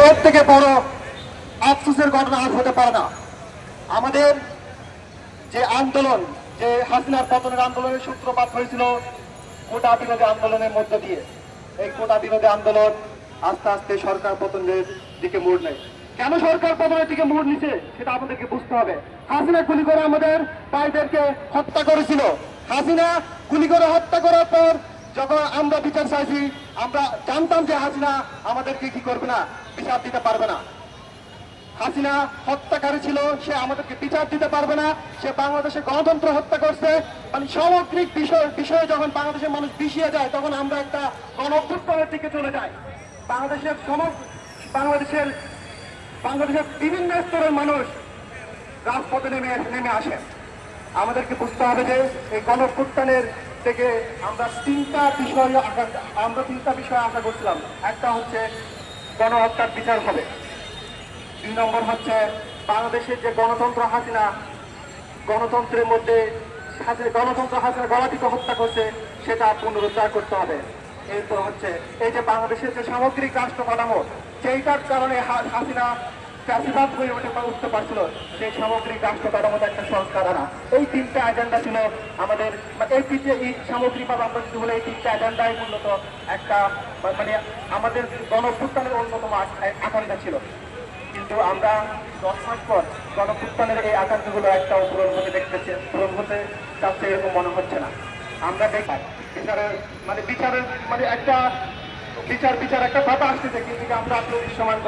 এর থেকে বড় আফসোসের ঘটনা আর হতে পারে না। আমাদের যে আন্দোলন, যে হাসিনার পতনের আন্দোলনের সূত্রপাত হয়েছিল কোটা বিরোধী আন্দোলনের মধ্য দিয়ে, এই কোটা বিরোধী আন্দোলন আস্তে আস্তে সরকার পতনের দিকে মোড় নেয়। কেন সরকার পতনের দিকে মোড় নিছে সেটা আমাদেরকে বুঝতে হবে। হাসিনা গুলি করে আমাদের ভাইদেরকে হত্যা করেছিল। হাসিনা গুলি করে হত্যা করার পর যখন আমরা বিচার চাইছি, আমরা জানতাম যে হাসিনা আমাদেরকে কি করবে না, বিচার দিতে পারবে না। হাসিনা হত্যাকারী ছিল, সে আমাদেরকে বিচার দিতে পারবে না। সে বাংলাদেশে গণতন্ত্র হত্যা করছে। মানে সামগ্রিক বিষয়ে যখন বাংলাদেশের মানুষ পিছিয়ে যায়, তখন আমরা একটা গণঅভ্যুত্থানের দিকে চলে যাই। বাংলাদেশের বাংলাদেশের বিভিন্ন স্তরের মানুষ রাজপথে নেমে আসে। আমাদেরকে বুঝতে হবে যে এই গণঅভ্যুত্থানের থেকে আমরা তিনটা বিষয় আশা করছিলাম। একটা হচ্ছে গণহত্যার বিচার হবে। 2 নম্বর হচ্ছে বাংলাদেশের যে গণতন্ত্র হাসিনা, গণতন্ত্রের মধ্যে হাসিনা গলাটিকে হত্যা করছে, সেটা পুনরুদ্ধার করতে হবে। এরপর হচ্ছে এই যে বাংলাদেশের যে সামগ্রিক রাষ্ট্র কাঠামো, সেইটার কারণে হাসিনা ফ্যাসিবাদ হয়ে উঠতে পারছিল, সেই সামগ্রিক রাষ্ট্র কাঠামোতে একটা সংস্কার আনা। এই 3টা এজেন্ডা ছিল আমাদের। এই সামগ্রিকভাবে আমরা যদি বলে এই 3টা এজেন্ডাই মূলত একটা মানে আমাদের গণঅভ্যুত্থানের অন্যতম আকাঙ্ক্ষা ছিল। কিন্তু আমরা 10 মাস পর গণঅভ্যুত্থানের এই আকাঙ্ক্ষাগুলো একটাও পূরণ হতে যাচ্ছে এরকম মনে হচ্ছে না। আমরা দেখি বিচারের একটা কথা আসতেছে, কিন্তু আমরা সমান করে